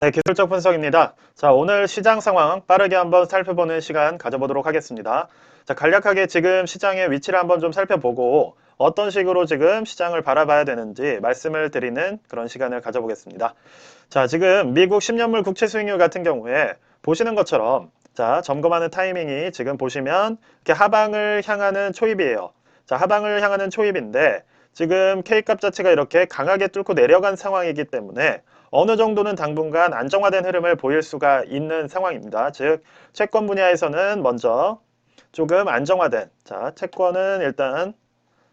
네, 기술적 분석입니다. 자, 오늘 시장 상황 빠르게 한번 살펴보는 시간 가져보도록 하겠습니다. 자, 간략하게 지금 시장의 위치를 한번 좀 살펴보고 어떤 식으로 지금 시장을 바라봐야 되는지 말씀을 드리는 그런 시간을 가져보겠습니다. 자, 지금 미국 10년물 국채 수익률 같은 경우에 보시는 것처럼 자, 점검하는 타이밍이 지금 보시면 이렇게 하방을 향하는 초입이에요. 자, 하방을 향하는 초입인데 지금 K값 자체가 이렇게 강하게 뚫고 내려간 상황이기 때문에 어느 정도는 당분간 안정화된 흐름을 보일 수가 있는 상황입니다. 즉, 채권 분야에서는 먼저 조금 안정화된, 자, 채권은 일단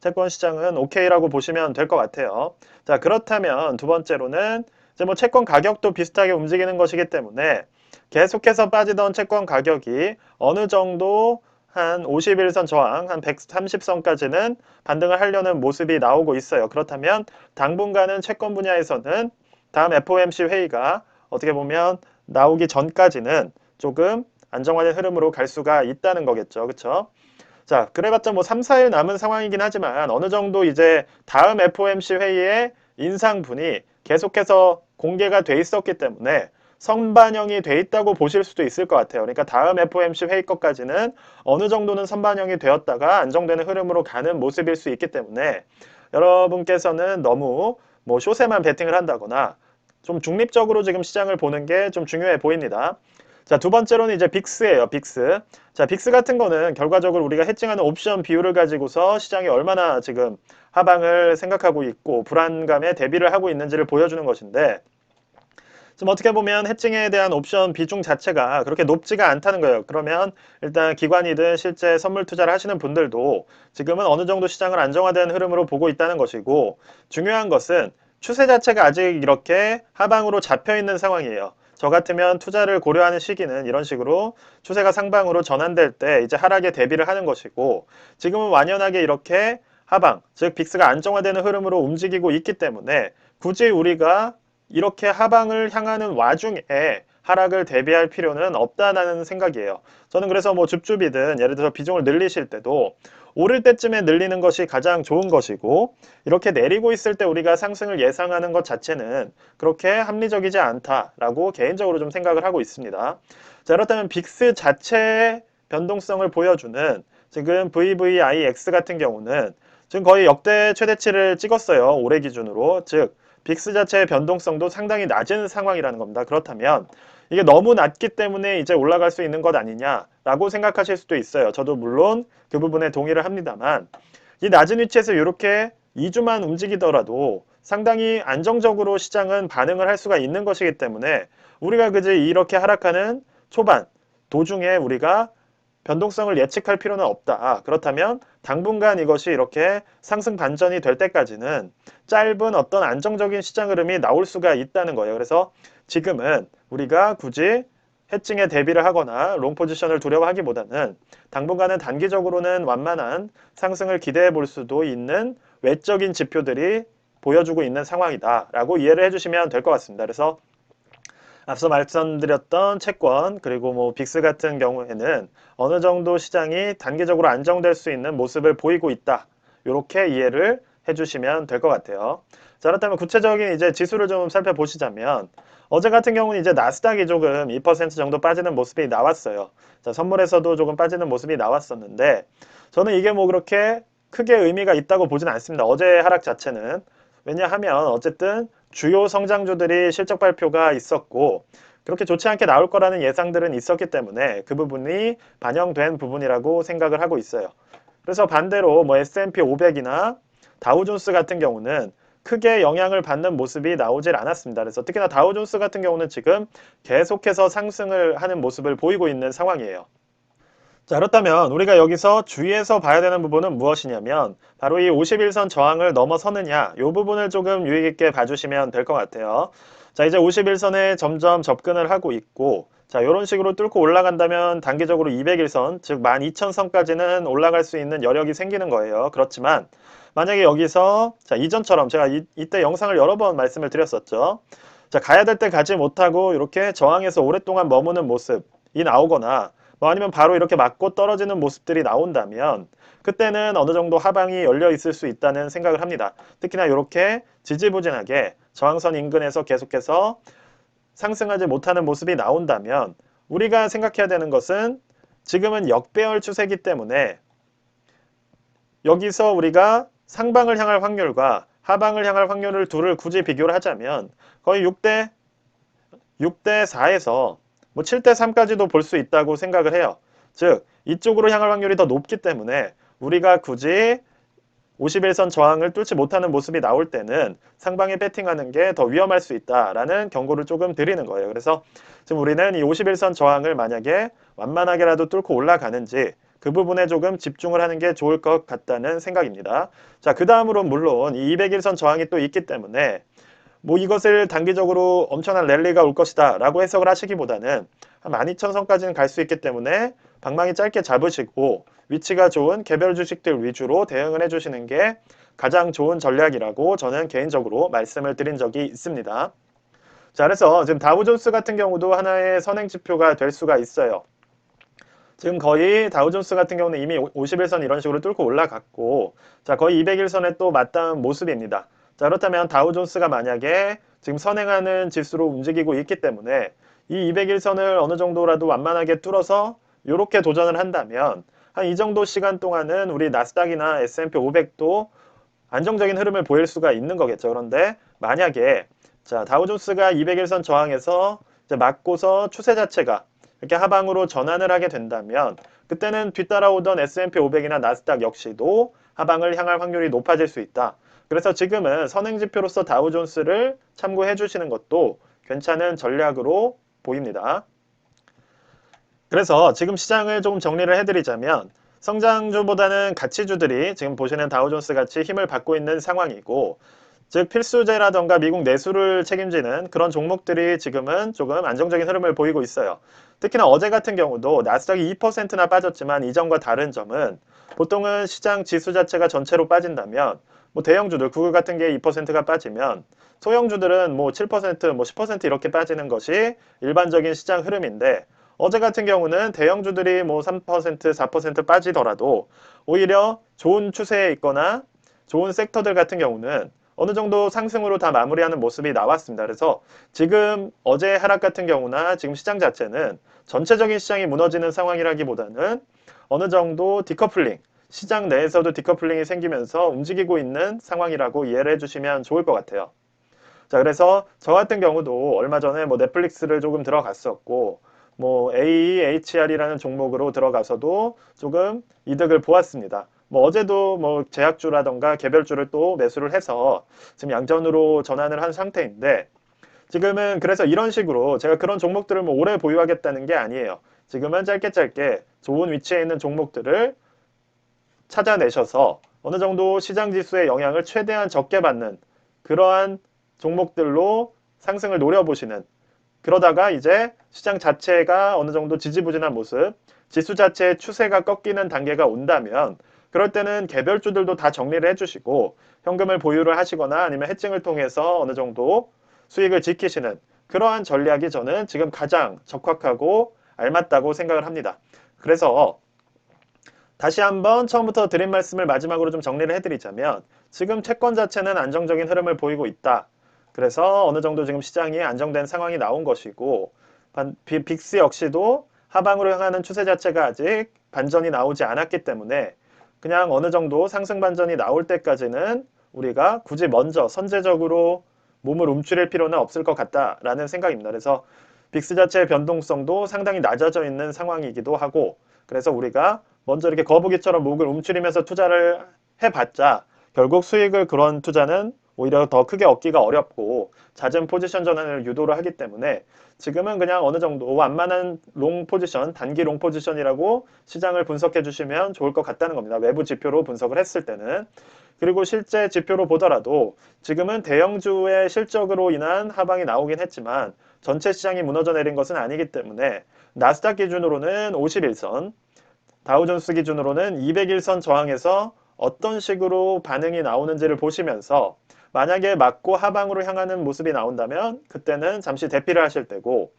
채권 시장은 오케이라고 보시면 될 것 같아요. 자, 그렇다면 두 번째로는 이제 뭐 채권 가격도 비슷하게 움직이는 것이기 때문에 계속해서 빠지던 채권 가격이 어느 정도 한 51선 저항, 한 130선까지는 반등을 하려는 모습이 나오고 있어요. 그렇다면 당분간은 채권 분야에서는 다음 FOMC 회의가 어떻게 보면 나오기 전까지는 조금 안정화된 흐름으로 갈 수가 있다는 거겠죠. 그렇죠? 자, 그래봤자 뭐 3, 4일 남은 상황이긴 하지만 어느 정도 이제 다음 FOMC 회의의 인상분이 계속해서 공개가 돼 있었기 때문에 선반영이 돼 있다고 보실 수도 있을 것 같아요. 그러니까 다음 FOMC 회의 것까지는 어느 정도는 선반영이 되었다가 안정되는 흐름으로 가는 모습일 수 있기 때문에 여러분께서는 너무 뭐 숏에만 베팅을 한다거나 좀 중립적으로 지금 시장을 보는 게 좀 중요해 보입니다. 자, 두 번째로는 이제 빅스예요, 빅스. 자, 빅스 같은 거는 결과적으로 우리가 해칭하는 옵션 비율을 가지고서 시장이 얼마나 지금 하방을 생각하고 있고 불안감에 대비를 하고 있는지를 보여주는 것인데 지금 어떻게 보면 해칭에 대한 옵션 비중 자체가 그렇게 높지가 않다는 거예요. 그러면 일단 기관이든 실제 선물 투자를 하시는 분들도 지금은 어느 정도 시장을 안정화된 흐름으로 보고 있다는 것이고 중요한 것은 추세 자체가 아직 이렇게 하방으로 잡혀 있는 상황이에요. 저 같으면 투자를 고려하는 시기는 이런 식으로 추세가 상방으로 전환될 때 이제 하락에 대비를 하는 것이고 지금은 완연하게 이렇게 하방, 즉 빅스가 안정화되는 흐름으로 움직이고 있기 때문에 굳이 우리가 이렇게 하방을 향하는 와중에 하락을 대비할 필요는 없다는 생각이에요. 저는 그래서 뭐 줍줍이든 예를 들어서 비중을 늘리실 때도 오를 때쯤에 늘리는 것이 가장 좋은 것이고 이렇게 내리고 있을 때 우리가 상승을 예상하는 것 자체는 그렇게 합리적이지 않다라고 개인적으로 좀 생각을 하고 있습니다. 자, 그렇다면 빅스 자체의 변동성을 보여주는 지금 VVIX 같은 경우는 지금 거의 역대 최대치를 찍었어요. 올해 기준으로. 즉 빅스 자체의 변동성도 상당히 낮은 상황이라는 겁니다. 그렇다면 이게 너무 낮기 때문에 이제 올라갈 수 있는 것 아니냐라고 생각하실 수도 있어요. 저도 물론 그 부분에 동의를 합니다만 이 낮은 위치에서 이렇게 2주만 움직이더라도 상당히 안정적으로 시장은 반응을 할 수가 있는 것이기 때문에 우리가 그지 이렇게 하락하는 초반 도중에 우리가 변동성을 예측할 필요는 없다. 그렇다면 당분간 이것이 이렇게 상승 반전이 될 때까지는 짧은 어떤 안정적인 시장 흐름이 나올 수가 있다는 거예요. 그래서 지금은 우리가 굳이 해칭에 대비를 하거나 롱 포지션을 두려워하기보다는 당분간은 단기적으로는 완만한 상승을 기대해 볼 수도 있는 외적인 지표들이 보여주고 있는 상황이다라고 이해를 해주시면 될 것 같습니다. 그래서 앞서 말씀드렸던 채권 그리고 뭐 빅스 같은 경우에는 어느 정도 시장이 단기적으로 안정될 수 있는 모습을 보이고 있다. 이렇게 이해를 해주시면 될 것 같아요. 자, 그렇다면 구체적인 이제 지수를 좀 살펴보시자면 어제 같은 경우는 이제 나스닥이 조금 2% 정도 빠지는 모습이 나왔어요. 자, 선물에서도 조금 빠지는 모습이 나왔었는데 저는 이게 뭐 그렇게 크게 의미가 있다고 보진 않습니다. 어제 하락 자체는 왜냐하면 어쨌든 주요 성장주들이 실적 발표가 있었고 그렇게 좋지 않게 나올 거라는 예상들은 있었기 때문에 그 부분이 반영된 부분이라고 생각을 하고 있어요. 그래서 반대로 뭐 S&P 500이나 다우존스 같은 경우는 크게 영향을 받는 모습이 나오질 않았습니다. 그래서 특히나 다우존스 같은 경우는 지금 계속해서 상승을 하는 모습을 보이고 있는 상황이에요. 자, 그렇다면 우리가 여기서 주의해서 봐야 되는 부분은 무엇이냐면 바로 이 51선 저항을 넘어서느냐 이 부분을 조금 유의 깊게 봐주시면 될 것 같아요. 자, 이제 51선에 점점 접근을 하고 있고 자, 이런 식으로 뚫고 올라간다면 단기적으로 200일선 즉 12,000선까지는 올라갈 수 있는 여력이 생기는 거예요. 그렇지만 만약에 여기서 자, 이전처럼 제가 이때 영상을 여러 번 말씀을 드렸었죠. 자, 가야 될 때 가지 못하고 이렇게 저항에서 오랫동안 머무는 모습이 나오거나 뭐 아니면 바로 이렇게 맞고 떨어지는 모습들이 나온다면 그때는 어느 정도 하방이 열려 있을 수 있다는 생각을 합니다. 특히나 이렇게 지지부진하게 저항선 인근에서 계속해서 상승하지 못하는 모습이 나온다면 우리가 생각해야 되는 것은 지금은 역배열 추세이기 때문에 여기서 우리가 상방을 향할 확률과 하방을 향할 확률을 둘을 굳이 비교를 하자면 거의 6대 4에서 뭐 7대 3까지도 볼 수 있다고 생각을 해요. 즉 이쪽으로 향할 확률이 더 높기 때문에 우리가 굳이 51선 저항을 뚫지 못하는 모습이 나올 때는 상방에 배팅하는 게 더 위험할 수 있다라는 경고를 조금 드리는 거예요. 그래서 지금 우리는 이 51선 저항을 만약에 완만하게라도 뚫고 올라가는지 그 부분에 조금 집중을 하는 게 좋을 것 같다는 생각입니다. 자, 그 다음으로 물론 이 201선 저항이 또 있기 때문에 뭐 이것을 단기적으로 엄청난 랠리가 올 것이다 라고 해석을 하시기보다는 한 12,000선까지는 갈 수 있기 때문에 방망이 짧게 잡으시고 위치가 좋은 개별 주식들 위주로 대응을 해주시는 게 가장 좋은 전략이라고 저는 개인적으로 말씀을 드린 적이 있습니다. 자, 그래서 지금 다우존스 같은 경우도 하나의 선행지표가 될 수가 있어요. 지금 거의 다우존스 같은 경우는 이미 51선 이런 식으로 뚫고 올라갔고, 자, 거의 201선에 또 맞닿은 모습입니다. 자, 그렇다면 다우존스가 만약에 지금 선행하는 지수로 움직이고 있기 때문에 이 201선을 어느 정도라도 완만하게 뚫어서 이렇게 도전을 한다면 한 이 정도 시간 동안은 우리 나스닥이나 S&P 500도 안정적인 흐름을 보일 수가 있는 거겠죠. 그런데 만약에 자, 다우존스가 201선 저항에서 이제 맞고서 추세 자체가 이렇게 하방으로 전환을 하게 된다면 그때는 뒤따라오던 S&P 500이나 나스닥 역시도 하방을 향할 확률이 높아질 수 있다. 그래서 지금은 선행지표로서 다우존스를 참고해 주시는 것도 괜찮은 전략으로 보입니다. 그래서 지금 시장을 조금 정리를 해드리자면 성장주보다는 가치주들이 지금 보시는 다우존스 같이 힘을 받고 있는 상황이고, 즉 필수재라던가 미국 내수를 책임지는 그런 종목들이 지금은 조금 안정적인 흐름을 보이고 있어요. 특히나 어제 같은 경우도 나스닥이 2%나 빠졌지만 이전과 다른 점은 보통은 시장 지수 자체가 전체로 빠진다면 뭐 대형주들 구글 같은 게 2%가 빠지면 소형주들은 뭐 7%, 뭐 10% 이렇게 빠지는 것이 일반적인 시장 흐름인데, 어제 같은 경우는 대형주들이 뭐 3%, 4% 빠지더라도 오히려 좋은 추세에 있거나 좋은 섹터들 같은 경우는 어느 정도 상승으로 다 마무리하는 모습이 나왔습니다. 그래서 지금 어제 하락 같은 경우나 지금 시장 자체는 전체적인 시장이 무너지는 상황이라기보다는 어느 정도 디커플링, 시장 내에서도 디커플링이 생기면서 움직이고 있는 상황이라고 이해를 해주시면 좋을 것 같아요. 자, 그래서 저 같은 경우도 얼마 전에 뭐 넷플릭스를 조금 들어갔었고, 뭐 AEHR이라는 종목으로 들어가서도 조금 이득을 보았습니다. 뭐 어제도 뭐 제약주라던가 개별주를 또 매수를 해서 지금 양전으로 전환을 한 상태인데, 지금은 그래서 이런 식으로 제가 그런 종목들을 뭐 오래 보유하겠다는 게 아니에요. 지금은 짧게 좋은 위치에 있는 종목들을 찾아내셔서 어느 정도 시장 지수의 영향을 최대한 적게 받는 그러한 종목들로 상승을 노려보시는, 그러다가 이제 시장 자체가 어느 정도 지지부진한 모습, 지수 자체의 추세가 꺾이는 단계가 온다면 그럴 때는 개별주들도 다 정리를 해주시고 현금을 보유를 하시거나 아니면 해칭을 통해서 어느 정도 수익을 지키시는 그러한 전략이 저는 지금 가장 적합하고 알맞다고 생각을 합니다. 그래서 다시 한번 처음부터 드린 말씀을 마지막으로 좀 정리를 해드리자면 지금 채권 자체는 안정적인 흐름을 보이고 있다. 그래서 어느 정도 지금 시장이 안정된 상황이 나온 것이고, 빅스 역시도 하방으로 향하는 추세 자체가 아직 반전이 나오지 않았기 때문에 그냥 어느 정도 상승 반전이 나올 때까지는 우리가 굳이 먼저 선제적으로 몸을 움츠릴 필요는 없을 것 같다라는 생각입니다. 그래서 빅스 자체의 변동성도 상당히 낮아져 있는 상황이기도 하고, 그래서 우리가 먼저 이렇게 거북이처럼 목을 움츠리면서 투자를 해봤자 결국 수익을 그런 투자는 오히려 더 크게 얻기가 어렵고 잦은 포지션 전환을 유도를 하기 때문에 지금은 그냥 어느 정도 완만한 롱 포지션, 단기 롱 포지션이라고 시장을 분석해 주시면 좋을 것 같다는 겁니다. 외부 지표로 분석을 했을 때는. 그리고 실제 지표로 보더라도 지금은 대형주의 실적으로 인한 하방이 나오긴 했지만 전체 시장이 무너져 내린 것은 아니기 때문에 나스닥 기준으로는 51선, 다우존스 기준으로는 201선 저항에서 어떤 식으로 반응이 나오는지를 보시면서 만약에 맞고 하방으로 향하는 모습이 나온다면 그때는 잠시 대피를 하실 때고,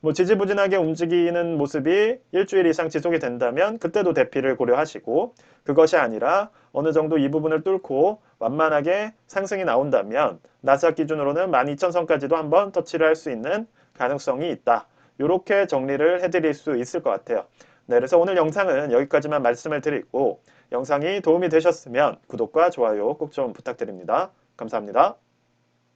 뭐 지지부진하게 움직이는 모습이 일주일 이상 지속이 된다면 그때도 대피를 고려하시고, 그것이 아니라 어느 정도 이 부분을 뚫고 완만하게 상승이 나온다면 나스닥 기준으로는 12,000선까지도 한번 터치를 할 수 있는 가능성이 있다. 이렇게 정리를 해드릴 수 있을 것 같아요. 네, 그래서 오늘 영상은 여기까지만 말씀을 드리고 영상이 도움이 되셨으면 구독과 좋아요 꼭 좀 부탁드립니다. 감사합니다.